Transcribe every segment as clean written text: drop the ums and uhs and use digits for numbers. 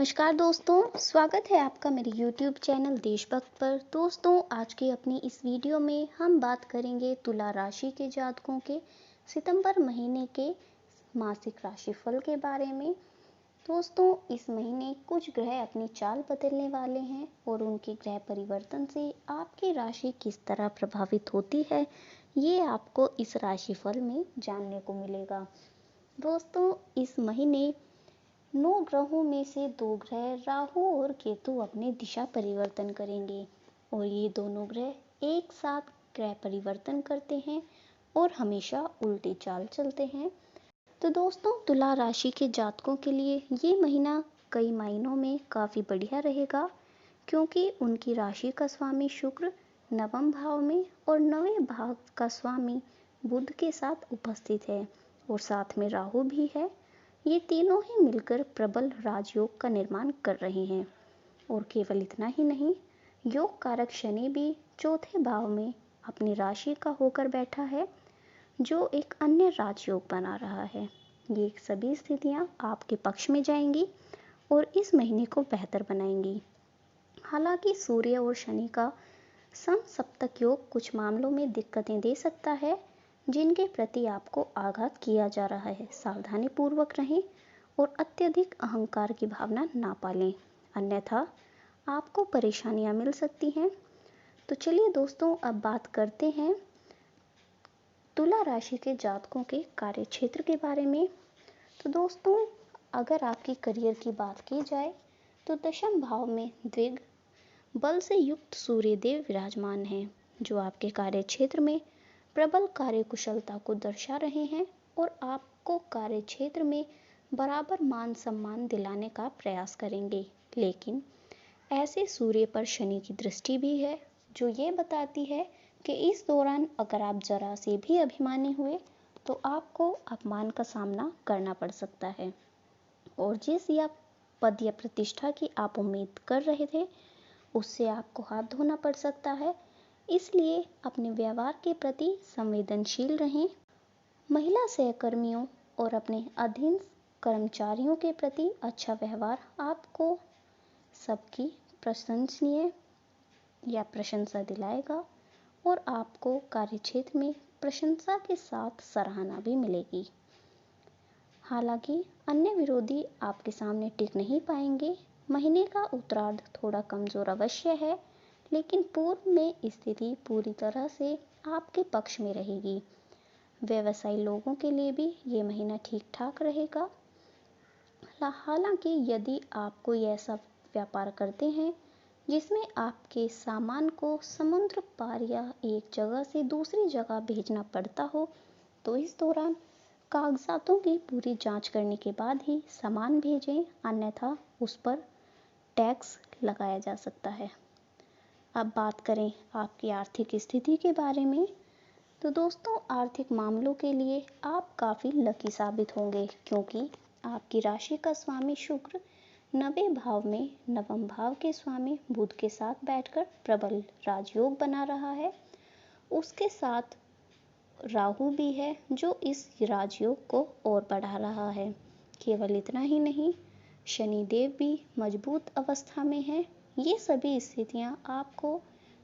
नमस्कार दोस्तों, स्वागत है आपका मेरे YouTube चैनल देशभक्त पर। दोस्तों, आज की अपनी इस वीडियो में हम बात करेंगे तुला राशि के जातकों के सितंबर महीने के मासिक राशिफल के बारे में। दोस्तों, इस महीने कुछ ग्रह अपनी चाल बदलने वाले हैं और उनके ग्रह परिवर्तन से आपकी राशि किस तरह प्रभावित होती है, ये आपको इस राशिफल में जानने को मिलेगा। दोस्तों, इस महीने 9 ग्रहों में से 2 ग्रह राहु और केतु अपने दिशा परिवर्तन करेंगे और ये दोनों ग्रह एक साथ ग्रह परिवर्तन करते हैं और हमेशा उल्टी चाल चलते हैं। तो दोस्तों, तुला राशि के जातकों के लिए ये महीना कई मायनों में काफ़ी बढ़िया रहेगा, क्योंकि उनकी राशि का स्वामी शुक्र नवम भाव में और नवें भाव का स्वामी बुध के साथ उपस्थित है और साथ में राहु भी है। ये तीनों ही मिलकर प्रबल राजयोग का निर्माण कर रहे हैं और केवल इतना ही नहीं, योग कारक शनि भी चौथे भाव में अपनी राशि का होकर बैठा है, जो एक अन्य राजयोग बना रहा है। ये सभी स्थितियां आपके पक्ष में जाएंगी और इस महीने को बेहतर बनाएंगी। हालांकि सूर्य और शनि का समसप्तक योग कुछ मामलों में दिक्कतें दे सकता है, जिनके प्रति आपको आगाह किया जा रहा है। सावधानी पूर्वक रहें और अत्यधिक अहंकार की भावना ना पालें, अन्यथा आपको परेशानियां मिल सकती हैं। तो चलिए दोस्तों, अब बात करते हैं तुला राशि के जातकों के कार्य क्षेत्र के बारे में। तो दोस्तों, अगर आपकी करियर की बात की जाए तो दशम भाव में द्विग बल से युक्त सूर्य देव विराजमान हैं, जो आपके कार्य क्षेत्र में प्रबल कार्यकुशलता को दर्शा रहे हैं और आपको कार्य क्षेत्र में बराबर मान सम्मान दिलाने का प्रयास करेंगे। लेकिन ऐसे सूर्य पर शनि की दृष्टि भी है, जो ये बताती है कि इस दौरान अगर आप जरा से भी अभिमानी हुए तो आपको अपमान का सामना करना पड़ सकता है और जिस या पद या प्रतिष्ठा की आप उम्मीद कर रहे थे, उससे आपको हाथ धोना पड़ सकता है। इसलिए अपने व्यवहार के प्रति संवेदनशील रहें। महिला सहकर्मियों और अपने अधीन कर्मचारियों के प्रति अच्छा व्यवहार आपको सबकी प्रशंसनीय या प्रशंसा दिलाएगा और आपको कार्यक्षेत्र में प्रशंसा के साथ सराहना भी मिलेगी। हालांकि अन्य विरोधी आपके सामने टिक नहीं पाएंगे। महीने का उत्तरार्ध थोड़ा कमजोर अवश्य है, लेकिन पूर्व में स्थिति पूरी तरह से आपके पक्ष में रहेगी। व्यवसायी लोगों के लिए भी ये महीना ठीक ठाक रहेगा। हालांकि यदि आप कोई ऐसा व्यापार करते हैं जिसमें आपके सामान को समुद्र पार या एक जगह से दूसरी जगह भेजना पड़ता हो, तो इस दौरान कागजातों की पूरी जांच करने के बाद ही सामान भेजें, अन्यथा उस पर टैक्स लगाया जा सकता है। अब बात करें आपकी आर्थिक स्थिति के बारे में, तो दोस्तों, आर्थिक मामलों के लिए आप काफ़ी लकी साबित होंगे, क्योंकि आपकी राशि का स्वामी शुक्र नवें भाव में नवम भाव के स्वामी बुध के साथ बैठकर प्रबल राजयोग बना रहा है। उसके साथ राहु भी है, जो इस राजयोग को और बढ़ा रहा है। केवल इतना ही नहीं, शनिदेव भी मजबूत अवस्था में है। ये सभी स्थितियां आपको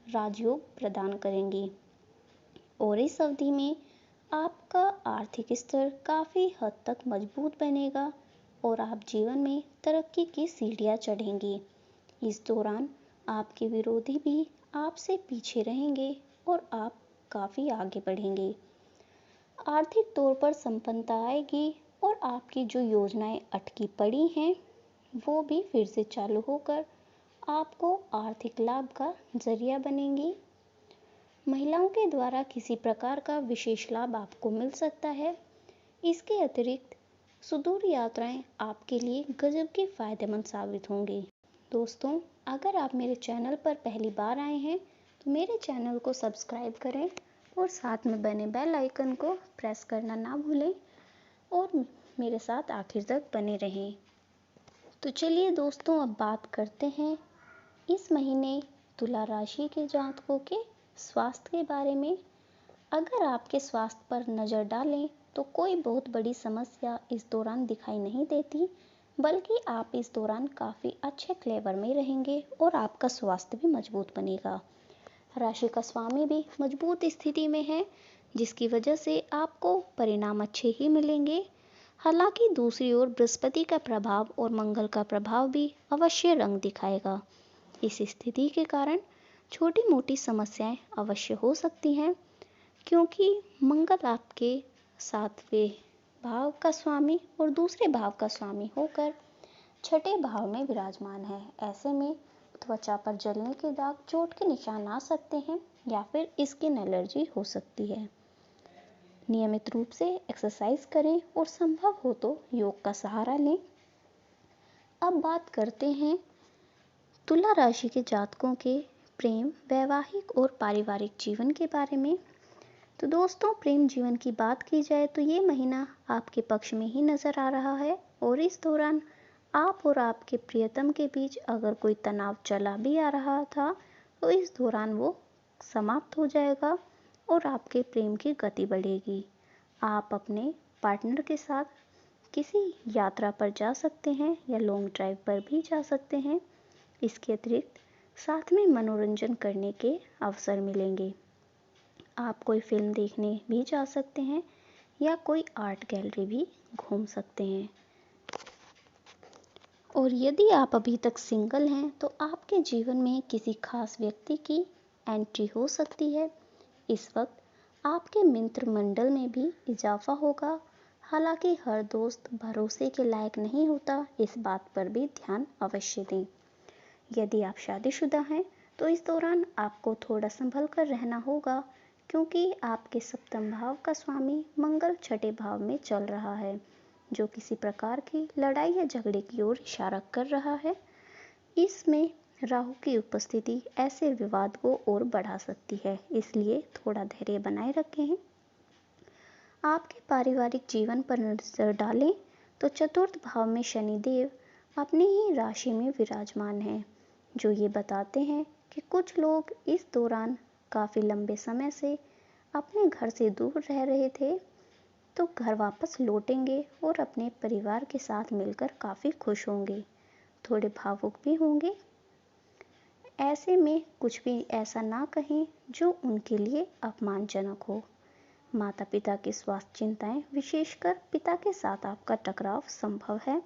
राजयोग प्रदान करेंगी और इस अवधि में आपका आर्थिक स्तर काफ़ी हद तक मजबूत बनेगा और आप जीवन में तरक्की की सीढ़ियां चढ़ेंगी। इस दौरान आपके विरोधी भी आपसे पीछे रहेंगे और आप काफ़ी आगे बढ़ेंगे। आर्थिक तौर पर संपन्नता आएगी और आपकी जो योजनाएं अटकी पड़ी हैं, वो भी फिर से चालू होकर आपको आर्थिक लाभ का जरिया बनेंगी। महिलाओं के द्वारा किसी प्रकार का विशेष लाभ आपको मिल सकता है। इसके अतिरिक्त सुदूर यात्राएं आपके लिए गजब के फायदेमंद साबित होंगी। दोस्तों, अगर आप मेरे चैनल पर पहली बार आए हैं तो मेरे चैनल को सब्सक्राइब करें और साथ में बने बेल आइकन को प्रेस करना ना भूलें और मेरे साथ आखिर तक बने रहें। तो चलिए दोस्तों, अब बात करते हैं इस महीने तुला राशि के जातकों के स्वास्थ्य के बारे में। अगर आपके स्वास्थ्य पर नज़र डालें तो कोई बहुत बड़ी समस्या इस दौरान दिखाई नहीं देती। बल्कि आप इस दौरान काफ़ी अच्छे क्लेवर में रहेंगे और आपका स्वास्थ्य भी मजबूत बनेगा। राशि का स्वामी भी मजबूत स्थिति में है, जिसकी वजह से आपको परिणाम अच्छे ही मिलेंगे। हालांकि दूसरी ओर बृहस्पति का प्रभाव और मंगल का प्रभाव भी अवश्य रंग दिखाएगा। इस स्थिति के कारण छोटी मोटी समस्याएं अवश्य हो सकती हैं, क्योंकि मंगल आपके 7वें भाव का स्वामी और दूसरे भाव का स्वामी होकर 6ठे भाव में विराजमान है। ऐसे में त्वचा पर जलने के दाग, चोट के निशान आ सकते हैं या फिर स्किन एलर्जी हो सकती है। नियमित रूप से एक्सरसाइज करें और संभव हो तो योग का सहारा लें। अब बात करते हैं तुला राशि के जातकों के प्रेम, वैवाहिक और पारिवारिक जीवन के बारे में। तो दोस्तों, प्रेम जीवन की बात की जाए तो ये महीना आपके पक्ष में ही नजर आ रहा है और इस दौरान आप और आपके प्रियतम के बीच अगर कोई तनाव चला भी आ रहा था तो इस दौरान वो समाप्त हो जाएगा और आपके प्रेम की गति बढ़ेगी। आप अपने पार्टनर के साथ किसी यात्रा पर जा सकते हैं या लॉन्ग ड्राइव पर भी जा सकते हैं। इसके अतिरिक्त साथ में मनोरंजन करने के अवसर मिलेंगे। आप कोई फिल्म देखने भी जा सकते हैं या कोई आर्ट गैलरी भी घूम सकते हैं। और यदि आप अभी तक सिंगल हैं तो आपके जीवन में किसी खास व्यक्ति की एंट्री हो सकती है। इस वक्त आपके मित्र मंडल में भी इजाफा होगा। हालांकि हर दोस्त भरोसे के लायक नहीं होता, इस बात पर भी ध्यान अवश्य दें। यदि आप शादीशुदा हैं तो इस दौरान आपको थोड़ा संभल कर रहना होगा, क्योंकि आपके 7वें भाव का स्वामी मंगल 6ठे भाव में चल रहा है, जो किसी प्रकार की लड़ाई या झगड़े की ओर इशारा कर रहा है। इसमें राहु की उपस्थिति ऐसे विवाद को और बढ़ा सकती है, इसलिए थोड़ा धैर्य बनाए रखें। आपके पारिवारिक जीवन पर नजर डालें तो 4th भाव में शनिदेव अपनी ही राशि में विराजमान हैं, जो ये बताते हैं कि कुछ लोग इस दौरान काफ़ी लंबे समय से अपने घर से दूर रह रहे थे तो घर वापस लौटेंगे और अपने परिवार के साथ मिलकर काफ़ी खुश होंगे, थोड़े भावुक भी होंगे। ऐसे में कुछ भी ऐसा ना कहें जो उनके लिए अपमानजनक हो। माता पिता की स्वास्थ्य चिंताएं, विशेषकर पिता के साथ आपका टकराव संभव है।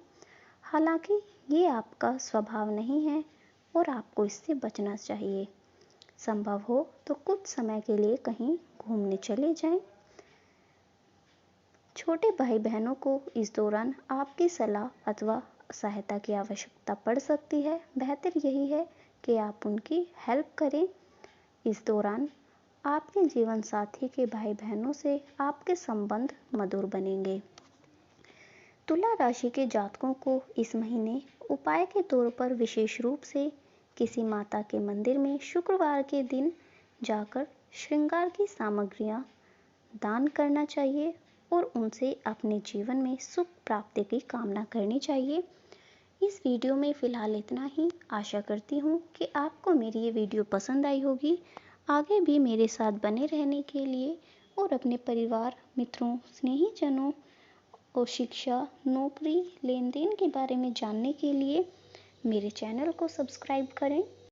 हालांकि ये आपका स्वभाव नहीं है और आपको इससे बचना चाहिए। संभव हो तो कुछ समय के लिए कहीं घूमने चले जाएं। छोटे भाई बहनों को इस दौरान आपकी सलाह अथवा सहायता की आवश्यकता पड़ सकती है। बेहतर यही है कि आप उनकी हेल्प करें। इस दौरान आपके जीवन साथी के भाई बहनों से आपके संबंध मधुर बनेंगे। तुला राशि के जातकों को इस महीने उपाय के तौर पर विशेष रूप से किसी माता के मंदिर में शुक्रवार के दिन जाकर श्रृंगार की सामग्रियां दान करना चाहिए और उनसे अपने जीवन में सुख प्राप्ति की कामना करनी चाहिए। इस वीडियो में फ़िलहाल इतना ही। आशा करती हूँ कि आपको मेरी ये वीडियो पसंद आई होगी। आगे भी मेरे साथ बने रहने के लिए और अपने परिवार, मित्रों, स्नेहीजनों और शिक्षा, नौकरी, लेन देन के बारे में जानने के लिए मेरे चैनल को सब्सक्राइब करें।